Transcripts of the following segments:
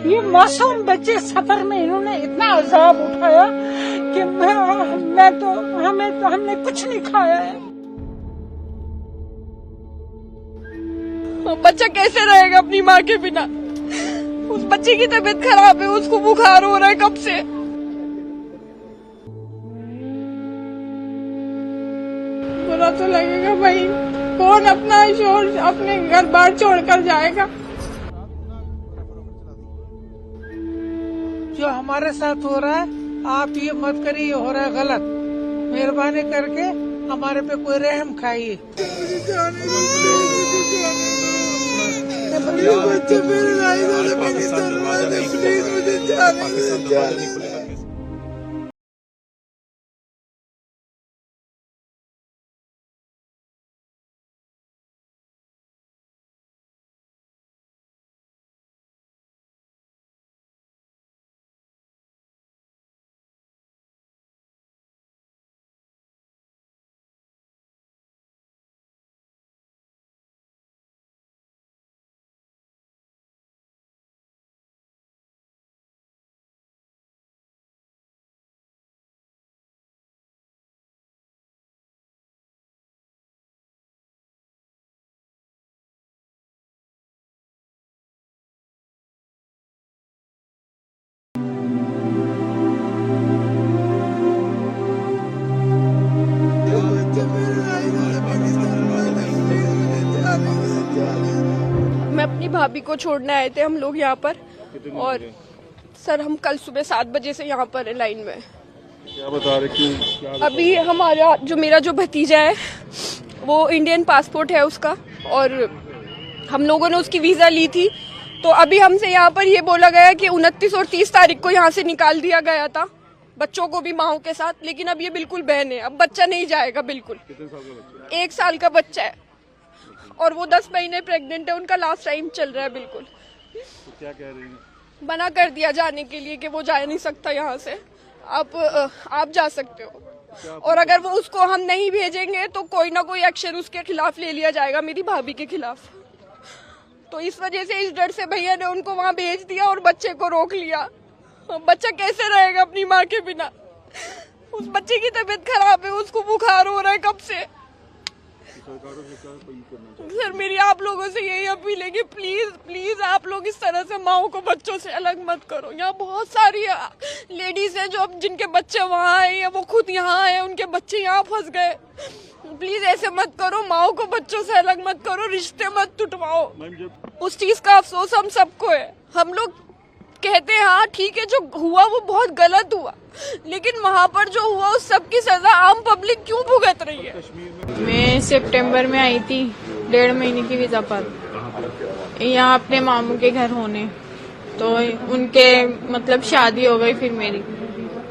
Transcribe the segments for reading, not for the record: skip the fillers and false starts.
ये मासूम बच्चे सफर में इन्होंने इतना अजाब उठाया कि हमने कुछ नहीं खाया है। बच्चा कैसे रहेगा अपनी माँ के बिना? उस बच्चे की तबीयत खराब है, उसको बुखार हो रहा है कब से। बुरा तो लगेगा भाई, कौन अपना शोर अपने घर बार छोड़कर जाएगा। जो हमारे साथ हो रहा है आप ये मत करिए, हो रहा है गलत। मेहरबानी करके हमारे पे कोई रहम खाइए। बच्चे मेरे मुझे जाने मैं अपनी भाभी को छोड़ने आए थे हम लोग यहाँ पर, और सर हम कल सुबह 7 बजे से यहाँ पर है लाइन में। क्या बता रहे, क्यों? अभी हमारा मेरा जो भतीजा है वो इंडियन पासपोर्ट है उसका, और हम लोगों ने उसकी वीजा ली थी। तो अभी हमसे यहाँ पर ये बोला गया कि 29 और 30 तारीख को यहाँ से निकाल दिया गया था बच्चों को भी माओ के साथ, लेकिन अब ये बिल्कुल बैन है, अब बच्चा नहीं जाएगा बिल्कुल। कितने साल का बच्चा? 1 साल का बच्चा है और वो 10 महीने प्रेग्नेंट है, उनका लास्ट टाइम चल रहा है बिल्कुल। तो क्या कह रही है? मना कर दिया जाने के लिए कि वो जा नहीं सकता यहाँ से, आप जा सकते हो, और अगर वो उसको हम नहीं भेजेंगे तो कोई ना कोई एक्शन उसके खिलाफ ले लिया जाएगा, मेरी भाभी के खिलाफ। तो इस वजह से, इस डर से भैया ने उनको वहाँ भेज दिया और बच्चे को रोक लिया। बच्चा कैसे रहेगा अपनी माँ के बिना? उस बच्चे की तबीयत खराब है, उसको बुखार हो रहा है कब से। सर मेरी आप लोगों से यही अपील है कि प्लीज प्लीज आप लोग इस तरह से माओ को बच्चों से अलग मत करो। यहाँ बहुत सारी लेडीज हैं जो अब जिनके बच्चे वहाँ आए या वो खुद यहाँ आए, उनके बच्चे यहाँ फंस गए। प्लीज ऐसे मत करो, माओ को बच्चों से अलग मत करो, रिश्ते मत टुटवाओ। उस चीज का अफसोस हम सबको है। हम लोग कहते हैं हाँ ठीक है, जो हुआ वो बहुत गलत हुआ, लेकिन वहाँ पर जो हुआ उस सब की सजा आम पब्लिक क्यों भुगत रही है? मैं सितंबर में आई थी 1.5 महीने की वीजा पर, यहाँ अपने मामू के घर होने, तो उनके मतलब शादी हो गई फिर मेरी,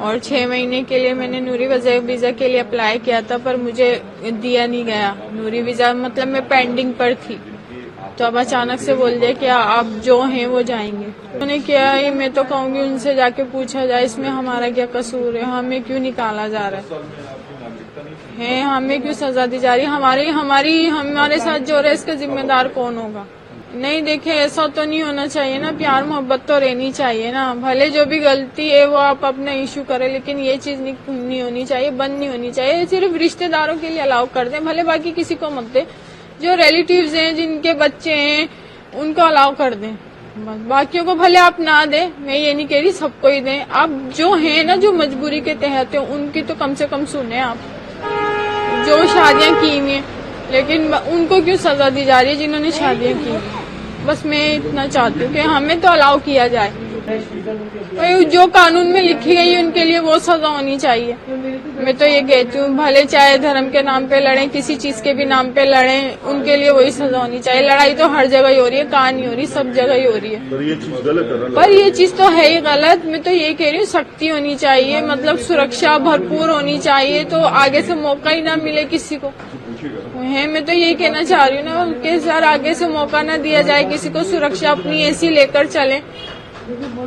और 6 महीने के लिए मैंने नूरी वीजा के लिए अप्लाई किया था, पर मुझे दिया नहीं गया नूरी वीजा, मतलब मैं पेंडिंग पर थी। तो अब अचानक से बोल दिया कि आप जो हैं वो जाएंगे। उन्होंने क्या है, मैं तो कहूँगी उनसे जाके पूछा जाए इसमें हमारा क्या कसूर है, हमें क्यों निकाला जा रहा है, हमें क्यों सजा दी जा रही है, हमारे साथ जो रहे इसका जिम्मेदार कौन होगा? नहीं देखे, ऐसा तो नहीं होना चाहिए ना, प्यार मोहब्बत तो रहनी चाहिए ना। भले जो भी गलती है वो आप अपना इशू करें, लेकिन ये चीज नहीं होनी चाहिए, बंद नहीं होनी चाहिए। सिर्फ रिश्तेदारों के लिए अलाउ कर दें, भले बाकी किसी को मत दें। जो रिलेटिव्स हैं जिनके बच्चे हैं उनको अलाउ कर दें, बाकियों को भले आप ना दें। मैं ये नहीं कह रही सबको ही दें, आप जो हैं ना, जो मजबूरी के तहत है उनकी तो कम से कम सुने आप, जो शादियां की हुई हैं, लेकिन उनको क्यों सजा दी जा रही है जिन्होंने शादियां की। बस मैं इतना चाहती हूँ कि हमें तो अलाउ किया जाए, जो कानून में लिखी गई है उनके लिए वो सजा होनी चाहिए। मैं तो ये कहती हूँ, भले चाहे धर्म के नाम पे लड़ें, किसी चीज के भी नाम पे लड़ें, उनके लिए वही सजा होनी चाहिए। लड़ाई तो हर जगह ही हो रही है, कहाँ नहीं हो रही, सब जगह ही हो रही है, पर ये चीज गलत है ना? पर ये चीज तो है ही गलत। मैं तो ये कह रही हूँ सख्ती होनी चाहिए, मतलब सुरक्षा भरपूर होनी चाहिए, तो आगे से मौका ही ना मिले किसी को है। मैं तो यही कहना चाह रही हूँ ना कि सर आगे से मौका ना दिया जाए किसी को, सुरक्षा अपनी ऐसी लेकर चले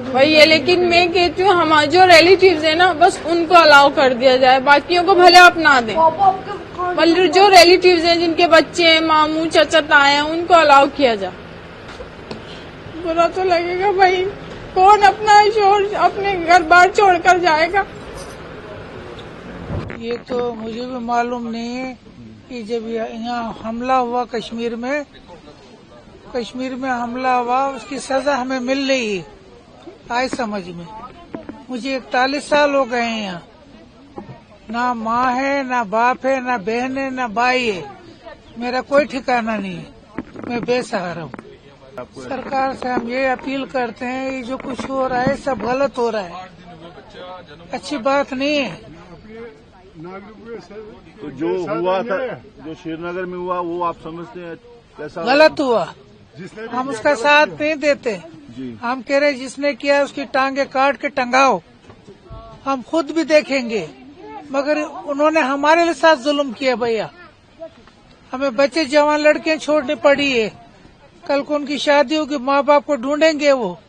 भाई ये। लेकिन मैं कहती हूँ हमारे जो रिलेटिव्स है ना, बस उनको अलाउ कर दिया जाए, बाकियों को भले आप ना दें। भले जो रिलेटिव्स हैं जिनके बच्चे हैं, मामू चाचा ताए हैं, उनको अलाउ किया जाए। बुरा तो लगेगा भाई, कौन अपना शोर अपने घर बार छोड़कर जाएगा। ये तो मुझे भी मालूम नहीं है कि जब यहाँ हमला हुआ कश्मीर में हमला हुआ, उसकी सजा हमें मिल रही है। आए समझ में, मुझे 41 साल हो गए हैं यहाँ। ना माँ है, ना बाप है, ना बहन है, ना भाई है। मेरा कोई ठिकाना नहीं है, मैं बेसहारा हूँ। सरकार से हम ये अपील करते हैं, ये जो कुछ हो रहा है सब गलत हो रहा है, अच्छी बात नहीं है। तो जो हुआ था, जो श्रीनगर में हुआ, वो आप समझते हैं कैसा गलत हुआ? हम उसका साथ नहीं देते। हम कह रहे जिसने किया उसकी टांगे काट के टंगाओ, हम खुद भी देखेंगे। मगर उन्होंने हमारे साथ जुल्म किया भैया। हमें बच्चे जवान लड़कियां छोड़नी पड़ी है। कल को उनकी शादी होगी, माँ बाप को ढूंढेंगे वो,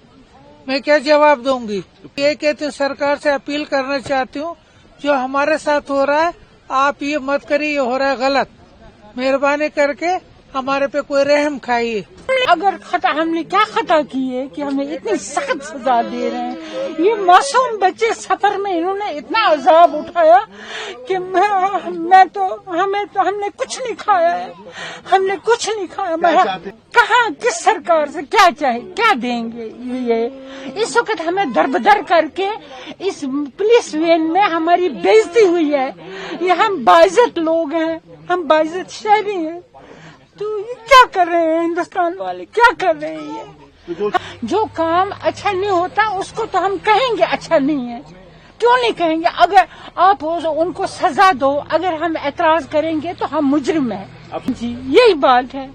मैं क्या जवाब दूंगी? ये कहते हैं, सरकार से अपील करना चाहती हूँ, जो हमारे साथ हो रहा है आप ये मत करिए, ये हो रहा है गलत। मेहरबानी करके हमारे पे कोई रहम खाइए। अगर खता हमने क्या खता की है कि हमें इतनी सख्त सजा दे रहे हैं। ये मासूम बच्चे सफर में इन्होंने इतना अजाब उठाया कि हमने कुछ नहीं खाया है, हमने कुछ नहीं खाया। कहाँ किस सरकार से क्या चाहे, क्या देंगे ये? इस वक्त हमें दरबदर करके इस पुलिस वैन में हमारी बेइज्जती हुई है। ये हम बाइज्जत लोग हैं, हम बाइज्जत शहरी हैं। तो ये क्या कर रहे हैं हिंदुस्तान वाले, क्या कर रहे हैं ये? जो काम अच्छा नहीं होता उसको तो हम कहेंगे अच्छा नहीं है, क्यों नहीं कहेंगे? अगर आप उनको सजा दो, अगर हम एतराज करेंगे तो हम मुजरिम हैं। जी यही बात है।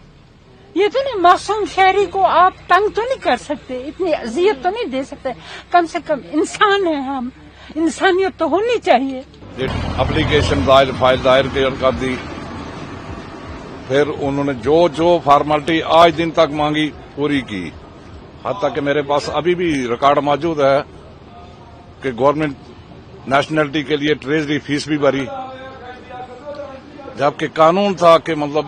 ये तो नहीं, मासूम शहरी को आप तंग तो नहीं कर सकते, इतनी अजियत तो नहीं दे सकते। कम से कम इंसान है हम, इंसानियत तो होनी चाहिए। एप्लीकेशन फाइल दायर कर दी, फिर उन्होंने जो फॉर्मेलिटी आज दिन तक मांगी पूरी की। हत्ता कि मेरे पास अभी भी रिकॉर्ड मौजूद है कि गवर्नमेंट नेशनलिटी के लिए ट्रेजरी फीस भी भरी, जबकि कानून था कि मतलब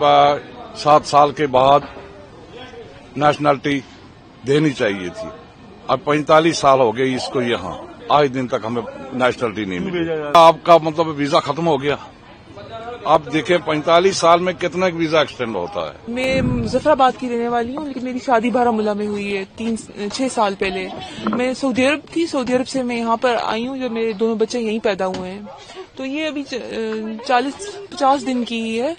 7 साल के बाद नेशनलिटी देनी चाहिए थी। अब 45 साल हो गए इसको, यहाँ आज दिन तक हमें नेशनलिटी नहीं मिली। आपका मतलब वीजा खत्म हो गया। आप देखें 45 साल में कितना वीजा एक्सटेंड होता है। मैं मुजफ्फराबाद की रहने वाली हूँ, लेकिन मेरी शादी बारामूला में हुई है 6 साल पहले। मैं सऊदी अरब थी, सऊदी अरब से मैं यहाँ पर आई हूँ, जब मेरे दोनों बच्चे यहीं पैदा हुए हैं। तो ये अभी 40-50 दिन की ही है।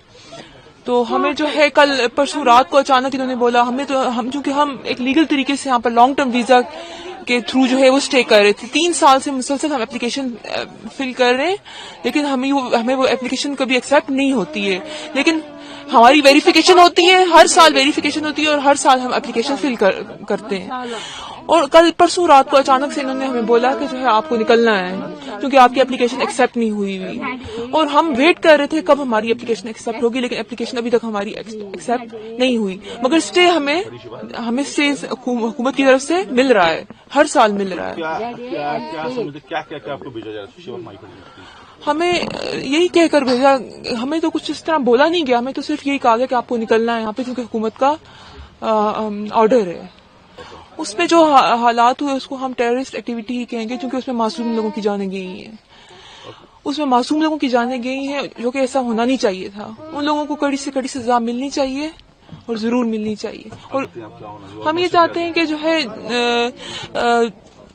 तो हमें जो है कल परसों रात को अचानक इन्होंने बोला, चूंकि हम एक लीगल तरीके से यहाँ पर लॉन्ग टर्म वीजा के थ्रू जो है वो स्टे कर रहे थे। 3 साल से मुसलसल हम एप्लीकेशन फिल कर रहे हैं, लेकिन हमें वो एप्लीकेशन कभी एक्सेप्ट नहीं होती है। लेकिन हमारी वेरिफिकेशन होती है, हर साल वेरिफिकेशन होती है और हर साल हम एप्लीकेशन फिल करते हैं। और कल परसों रात को अचानक से इन्होंने हमें बोला कि जो है आपको निकलना है, क्योंकि आपकी एप्लीकेशन एक्सेप्ट नहीं हुई। और हम वेट कर रहे थे कब हमारी एप्लीकेशन एक्सेप्ट होगी, लेकिन एप्लीकेशन अभी तक हमारी एक्सेप्ट नहीं हुई। मगर स्टे हमें स्टे हुकूमत की तरफ से मिल रहा है, हर साल मिल रहा है। क्या आपको भेजा जा रहा है? हमें यही कहकर भेजा, हमें तो कुछ इस तरह बोला नहीं गया, हमें तो सिर्फ यही कहा गया कि आपको निकलना है यहाँ पे, क्योंकि हुकूमत का ऑर्डर है। उसमें जो हालात हुए उसको हम टेररिस्ट एक्टिविटी ही कहेंगे, क्योंकि उसमें मासूम लोगों की जानें गई हैं। उसमें मासूम लोगों की जानें गई हैं, जो कि ऐसा होना नहीं चाहिए था। उन लोगों को कड़ी से कड़ी सजा मिलनी चाहिए और जरूर मिलनी चाहिए। और हम ये चाहते हैं कि जो है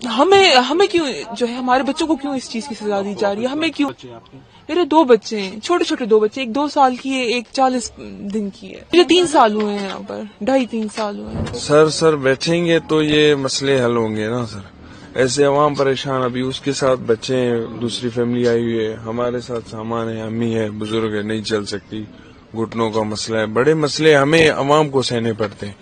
हमें क्यों जो है हमारे बच्चों को क्यों इस चीज की सजा दी जा रही है? हमें क्यों? मेरे 2 बच्चे हैं, छोटे छोटे 2 बच्चे, एक 2 साल की है, एक 40 दिन की है। मुझे 3 साल हुए हैं यहाँ पर, 2.5-3 साल हुए हैं। सर बैठेंगे तो ये मसले हल होंगे ना सर। ऐसे अवाम परेशान, अभी उसके साथ बच्चे हैं, दूसरी फैमिली आई हुई है, हमारे साथ सामान है, अम्मी है, बुजुर्ग है, नहीं चल सकती, घुटनों का मसला है, बड़े मसले हमें अवाम को सहने पड़ते हैं।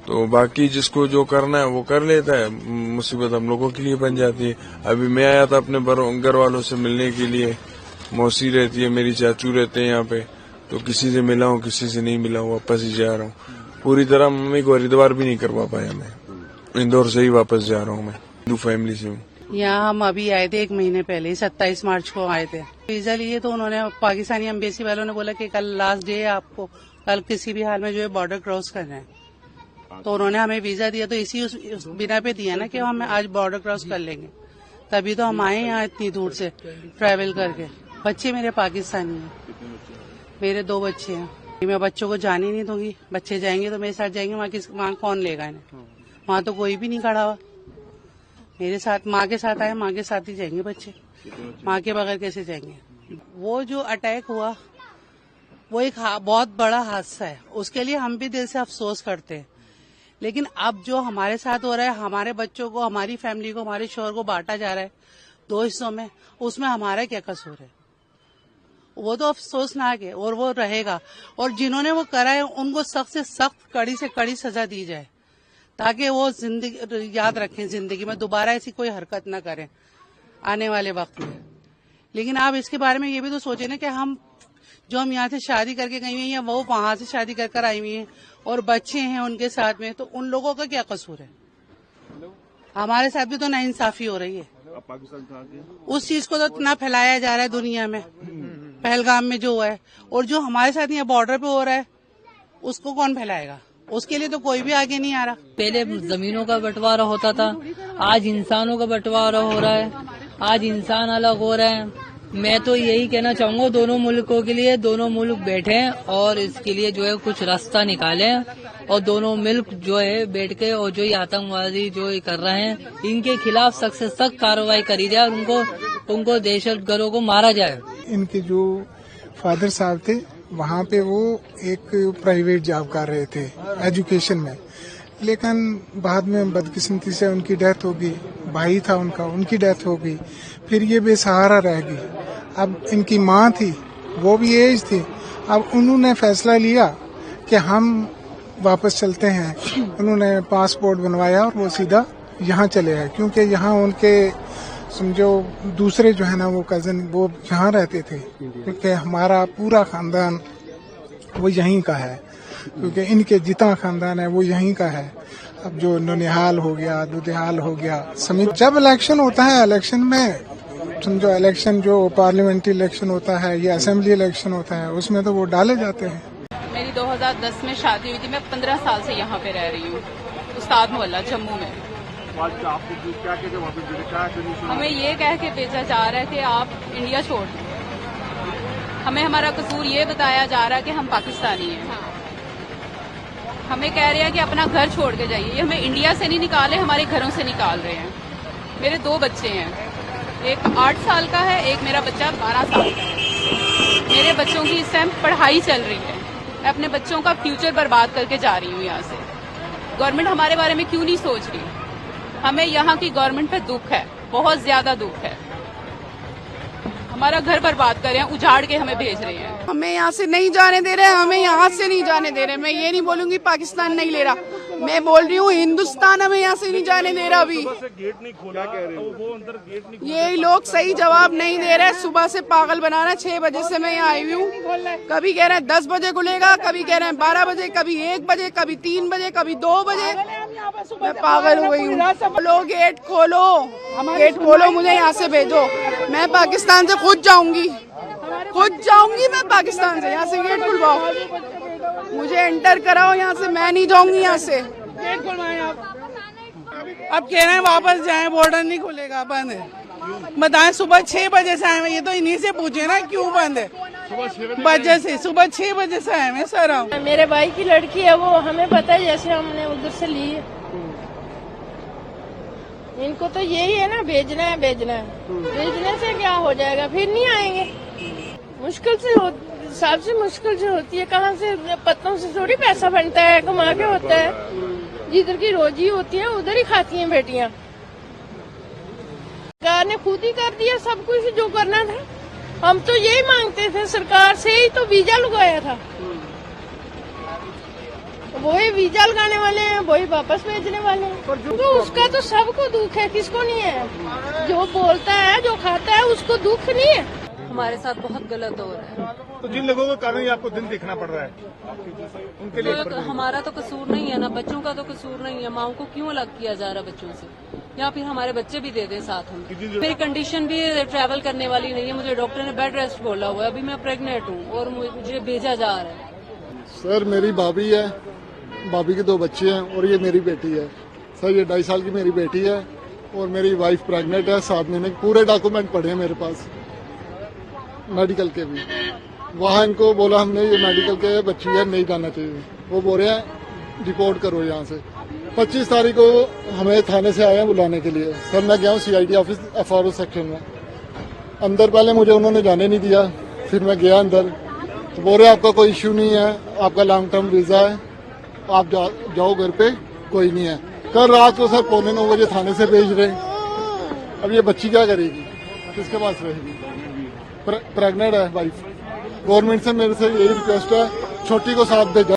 तो बाकी जिसको जो करना है वो कर लेता है, मुसीबत हम लोगों के लिए बन जाती है। अभी मैं आया था अपने घर वालों से मिलने के लिए, मौसी रहती है, मेरी चाचू रहते हैं यहाँ पे, तो किसी से मिला हूँ, किसी से नहीं मिला हूँ, वापस ही जा रहा हूँ। पूरी तरह मम्मी को हरिद्वार भी नहीं करवा पाया मैं, इंदौर से ही वापस जा रहा हूँ। मैं हिंदू फैमिली से हूँ। यहाँ हम अभी आए थे 1 महीने पहले, 27 मार्च को आए थे। वीजा लिए तो उन्होंने, पाकिस्तानी एम्बेसी वालों ने बोला कि कल लास्ट डे है, आपको कल किसी भी हाल में जो है बॉर्डर क्रॉस करना है। तो उन्होंने हमें वीजा दिया तो इसी उस बिना पे दिया ना कि हम आज बॉर्डर क्रॉस कर लेंगे, तभी तो हम आए यहाँ इतनी दूर से ट्रैवल करके। बच्चे मेरे पाकिस्तानी हैं, मेरे 2 बच्चे हैं। मैं बच्चों को जाने नहीं दूंगी, बच्चे जाएंगे तो मेरे साथ जाएंगे, वहाँ कौन लेगा इन्हें? वहाँ तो कोई भी नहीं खड़ा हुआ मेरे साथ। माँ के साथ आए, माँ के साथ ही जाएंगे बच्चे, माँ के बगैर कैसे जाएंगे? वो जो अटैक हुआ वो एक बहुत बड़ा हादसा है, उसके लिए हम भी दिल से अफसोस करते हैं। लेकिन अब जो हमारे साथ हो रहा है, हमारे बच्चों को, हमारी फैमिली को, हमारे शोहर को बांटा जा रहा है 2 हिस्सों में, उसमें हमारा क्या कसूर है? वो तो अफसोसनाक है और वो रहेगा। और जिन्होंने वो करा है उनको सख्त से सख्त, कड़ी से कड़ी सजा दी जाए, ताकि वो जिंदगी याद रखें, जिंदगी में दोबारा ऐसी कोई हरकत ना करें आने वाले वक्त में। लेकिन आप इसके बारे में ये भी तो सोचें ना कि हम यहाँ से शादी करके गई हुई हैं, वो वहां से शादी कर आई हुई हैं और बच्चे हैं उनके साथ में, तो उन लोगों का क्या कसूर है? हमारे साथ भी तो नाइंसाफी हो रही है। उस चीज को तो इतना फैलाया जा रहा है दुनिया में, पहलगाम में जो हुआ है, और जो हमारे साथ यहाँ बॉर्डर पे हो रहा है उसको कौन फैलाएगा? उसके लिए तो कोई भी आगे नहीं आ रहा। पहले जमीनों का बंटवारा होता था, आज इंसानों का बंटवारा हो रहा है, आज इंसान अलग हो रहे हैं। मैं तो यही कहना चाहूंगा दोनों मुल्कों के लिए, दोनों मुल्क बैठें और इसके लिए जो है कुछ रास्ता निकालें, और दोनों मुल्क जो है बैठ के और जो ये आतंकवादी जो ये कर रहे हैं इनके खिलाफ सख्त से सख्त कार्रवाई करी जाए और उनको दहशतगर्दों को मारा जाए। इनके जो फादर साहब थे वहाँ पे वो एक प्राइवेट जॉब कर रहे थे एजुकेशन में, लेकिन बाद में बदकिस्मती से उनकी डेथ हो गई। भाई था उनका, उनकी डेथ हो गई, फिर ये बेसहारा रह गई। अब इनकी माँ थी, वो भी एज थी। अब उन्होंने फैसला लिया कि हम वापस चलते हैं। उन्होंने पासपोर्ट बनवाया और वो सीधा यहाँ चले आए, क्योंकि यहाँ उनके समझो दूसरे जो है ना वो कजन वो यहाँ रहते थे, क्योंकि हमारा पूरा खानदान वो यहीं का है, क्योंकि इनके जितना खानदान है वो यहीं का है। अब जो ननिहाल हो गया, दुधिहाल हो गया, समित जब इलेक्शन होता है, इलेक्शन में समझो इलेक्शन जो पार्लियामेंट्री इलेक्शन होता है या असेंबली इलेक्शन होता है उसमें तो वो डाले जाते हैं। मेरी 2010 में शादी हुई थी, मैं 15 साल से यहाँ पे रह रही हूँ, उस्ताद मोहल्ला जम्मू में। हमें ये कह के भेजा जा रहा है कि आप इंडिया छोड़ दें। हमें हमारा कसूर ये बताया जा रहा है कि हम पाकिस्तानी हैं। हमें कह रहे हैं कि अपना घर छोड़ के जाइए। हमें इंडिया से नहीं निकाले, हमारे घरों से निकाल रहे हैं। मेरे 2 बच्चे हैं, एक 8 साल का है, एक मेरा बच्चा 12 साल का है। मेरे बच्चों की इस टाइम पढ़ाई चल रही है। मैं अपने बच्चों का फ्यूचर बर्बाद करके जा रही हूँ यहाँ से। गवर्नमेंट हमारे बारे में क्यों नहीं सोच रही? हमें यहाँ की गवर्नमेंट पे दुख है, बहुत ज्यादा दुख है। हमारा घर बर्बाद कर रहे हैं, उजाड़ के हमें भेज रहे हैं। हमें यहाँ से नहीं जाने दे रहे हैं, हमें यहाँ से नहीं जाने दे रहे। मैं ये नहीं बोलूंगी पाकिस्तान नहीं ले रहा, मैं बोल रही हूँ हिंदुस्तान हमें यहाँ से नहीं जाने दे रहा। अभी गेट नहीं खोला, कह रहे हो वो अंदर गेट नहीं, ये लोग सही जवाब नहीं दे रहे। सुबह से पागल बना रहे हैं। 6 बजे से मैं यहाँ आई हुई हूँ। कभी कह रहे हैं 10 बजे खुलेगा, कभी कह रहे हैं 12 बजे, कभी 1 बजे, कभी 3 बजे, कभी 2 बजे। मैं पागल हो गई हूँ। लोग गेट खोलो, गेट खोलो, मुझे यहाँ से भेजो। मैं पाकिस्तान से खुद जाऊंगी मैं पाकिस्तान से। यहाँ से गेट खुलवाओ, मुझे एंटर कराओ यहाँ से। मैं नहीं जाऊंगी यहाँ से। गेट खुलवाएं आप। अब कह रहे हैं वापस जाएं, बॉर्डर नहीं खुलेगा, बंद है। बताएं, सुबह 6 बजे से आए हैं। ये तो इन्हीं से पूछे ना क्यों बंद है। सुबह 6 बजे से आए हैं सर। मेरे भाई की लड़की है, वो हमें पता है, जैसे हमने उधर से ली है। इनको तो यही है ना, भेजना है। भेजने से क्या हो जाएगा? फिर नहीं आएंगे। मुश्किल से सबसे मुश्किल से होती है। कहाँ से पत्तों से थोड़ी पैसा बनता है, कमा के होता है। जिधर की रोजी होती है उधर ही खाती हैं बेटियां। सरकार ने खुद ही कर दिया सब कुछ जो करना था। हम तो यही मांगते थे, सरकार से ही तो वीजा लगाया था। वही वीजा लगाने वाले हैं, वही वापस भेजने वाले हैं। तो उसका तो सबको दुख है, किसको नहीं है? जो बोलता है, जो खाता है, उसको दुख नहीं है। हमारे साथ बहुत गलत हो रहा है। तो जिन लोगों के कारण आपको दिन देखना पड़ रहा है, उनके लिए तो हमारा तो कसूर नहीं है ना, बच्चों का तो कसूर नहीं है। माओ को क्यों अलग किया जा रहा बच्चों से, या फिर हमारे बच्चे भी दे दे साथ हम। मेरी कंडीशन भी ट्रैवल करने वाली नहीं है। मुझे डॉक्टर ने बेड रेस्ट बोला हुआ है। अभी मैं प्रेग्नेंट हूँ और मुझे भेजा जा रहा है। सर मेरी भाभी है, भाभी की 2 बच्चे हैं और ये मेरी बेटी है सर। ये 2.5 साल की मेरी बेटी है और मेरी वाइफ प्रेग्नेंट है। 7 महीने के पूरे डॉक्यूमेंट पड़े हैं मेरे पास, मेडिकल के भी। वहाँ इनको बोला हमने ये मेडिकल के बच्ची है, नहीं जाना चाहिए। वो बोल रहे हैं रिपोर्ट करो यहाँ से। 25 तारीख को हमें थाने से आए हैं बुलाने के लिए। सर मैं गया हूँ CID ऑफिस FRO सेक्शन में। अंदर पहले मुझे उन्होंने जाने नहीं दिया, फिर मैं गया अंदर तो बोल रहे आपका कोई इश्यू नहीं है, आपका लॉन्ग टर्म वीजा है, आप जाओ घर पे, कोई नहीं है। कल रात को सर 8:45 बजे थाने से भेज रहे। अब ये बच्ची क्या करेगी, किसके पास रहेगी? प्रेग्नेंट है वाइफ। गवर्नमेंट से मेरे से यही रिक्वेस्ट है, छोटी को साथ भेजा।